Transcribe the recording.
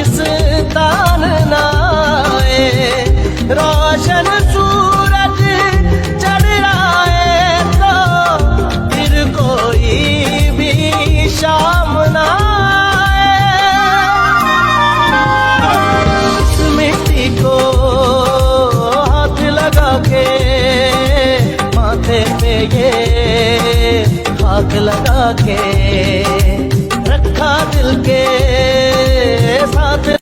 पाकिस्तान ना आए, रोशन सूरज चढ़ आए तो फिर कोई भी शाम ना आए। इस मिट्टी को हाथ लगा के माथे पे ये खाक लगा के